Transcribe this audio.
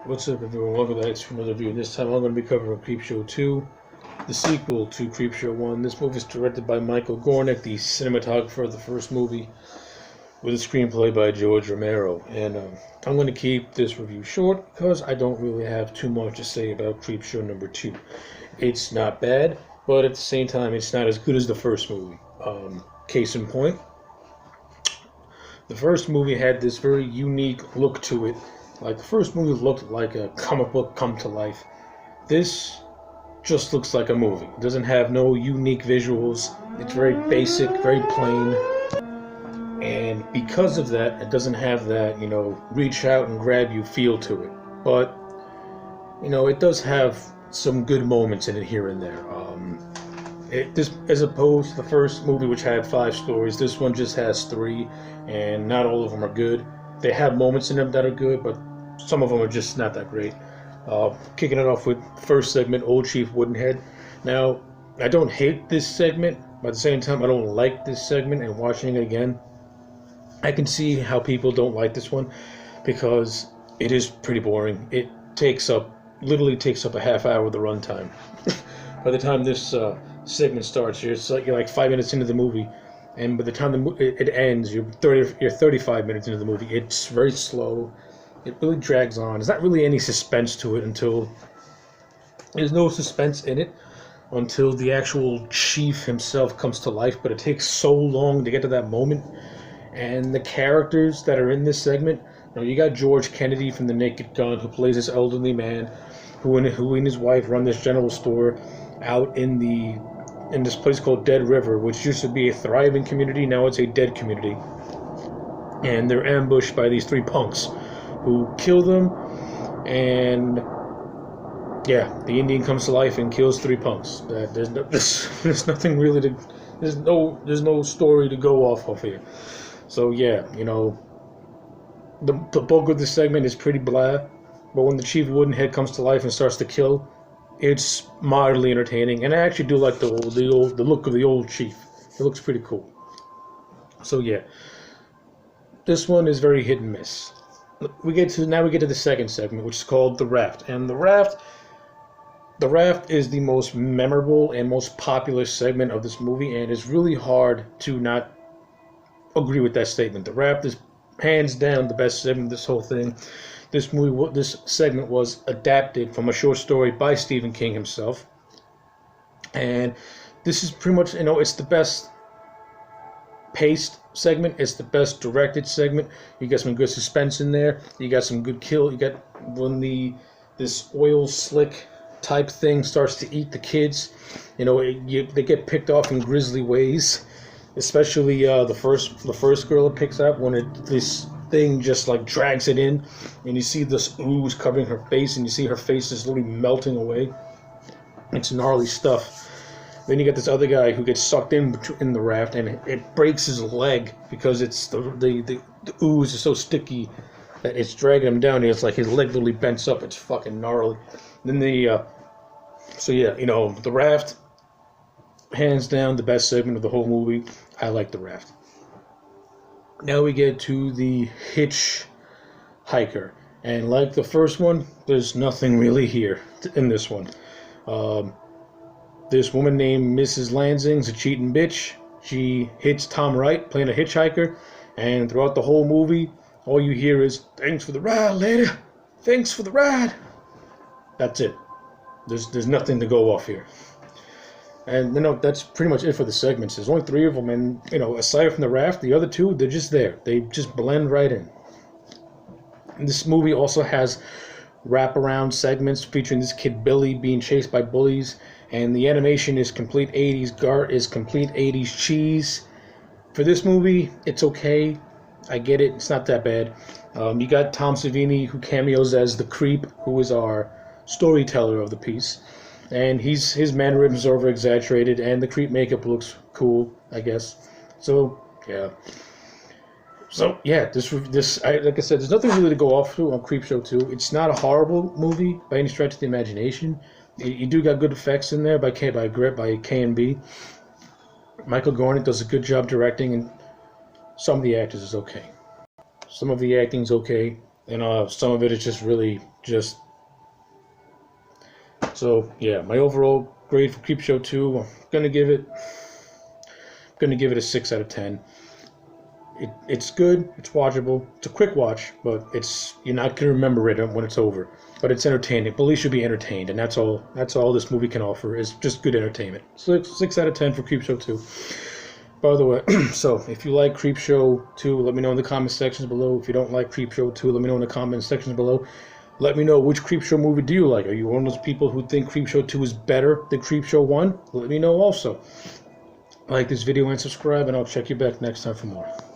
What's up, everyone? Welcome back to another review. This time I'm going to be covering Creepshow 2, the sequel to Creepshow 1. This movie is directed by Michael Gornick, the cinematographer of the first movie, with a screenplay by George Romero. And I'm going to keep this review short because I don't really have too much to say about Creepshow number 2. It's not bad, but at the same time, it's not as good as the first movie. Case in point, the first movie had this very unique look to it. Like, the first movie looked like a comic book come to life. This just looks like a movie. It doesn't have no unique visuals. It's very basic, very plain. And because of that, it doesn't have that, reach out and grab you feel to it. But, it does have some good moments in it here and there. This, as opposed to the first movie, which had 5 stories, this one just has 3, and not all of them are good. They have moments in them that are good, but some of them are just not that great. Kicking it off with first segment, Old Chief Woodenhead. Now, I don't hate this segment, but at the same time, I don't like this segment, and watching it again, I can see how people don't like this one, because it is pretty boring. It literally takes up a half hour of the runtime. By the time this segment starts, you're like 5 minutes into the movie, and by the time it ends, you're 35 minutes into the movie. It's very slow. It really drags on. There's not really any suspense to it there's no suspense in it until the actual chief himself comes to life, but it takes so long to get to that moment. And the characters that are in this segment, you got George Kennedy from The Naked Gun, who plays this elderly man who and his wife run this general store out in this place called Dead River, which used to be a thriving community. Now it's a dead community. And they're ambushed by these 3 punks who kill them, and yeah, the Indian comes to life and kills 3 punks. There's nothing really there's no story to go off of here. So yeah, the bulk of this segment is pretty blah, but when the Chief Woodenhead comes to life and starts to kill, it's mildly entertaining, and I actually do like the look of the old chief. It looks pretty cool. So yeah, this one is very hit and miss. Now we get to the second segment, which is called the Raft. And the Raft is the most memorable and most popular segment of this movie, and it's really hard to not agree with that statement. The Raft is hands down the best segment of this whole thing. This segment was adapted from a short story by Stephen King himself, and this is pretty much, it's the best paced segment. It's the best directed segment. You got some good suspense in there. You got some good kill. You got when this oil slick type thing starts to eat the kids. They get picked off in grisly ways. Especially the first girl it picks up when this thing just like drags it in, and you see this ooze covering her face, and you see her face just literally melting away. It's gnarly stuff. Then you got this other guy who gets sucked in the raft, and it breaks his leg because it's the ooze is so sticky that it's dragging him down. And it's like his leg literally bends up. It's fucking gnarly. Then the Raft, hands down the best segment of the whole movie. I like the Raft. Now we get to the Hitch Hiker, and like the first one, there's nothing really here in this one. This woman named Mrs. Lansing's a cheating bitch. She hits Tom Wright playing a hitchhiker, and throughout the whole movie, all you hear is, "Thanks for the ride, lady. Thanks for the ride." That's it. There's nothing to go off here. And that's pretty much it for the segments. There's only 3 of them, and aside from the Raft, the other 2, they're just there. They just blend right in. And this movie also has wraparound segments featuring this kid Billy being chased by bullies, and the animation is complete 80s cheese. For this movie, it's okay. I get it. It's not that bad. You got Tom Savini, who cameos as the Creep, who is our storyteller of the piece. And his mannerisms are over exaggerated, and the Creep makeup looks cool, I guess. So yeah. Like I said, there's nothing really to go off to on Creepshow 2. It's not a horrible movie by any stretch of the imagination. You do got good effects in there by K&B. Michael Gornick does a good job directing, and some of the actors is okay. Some of the acting's okay. and some of it is just really just. So yeah, my overall grade for Creepshow 2, I'm gonna give it a 6 out of 10. It's good, it's watchable, it's a quick watch, but you're not gonna remember it when it's over. But it's entertaining. Police should be entertained, and that's all this movie can offer is just good entertainment. 6 out of 10 for Creepshow 2. By the way, so if you like Creepshow 2, let me know in the comment sections below. If you don't like Creepshow 2, let me know in the comment sections below. Let me know which Creepshow movie do you like. Are you one of those people who think Creepshow 2 is better than Creepshow 1? Let me know also. Like this video and subscribe, and I'll check you back next time for more.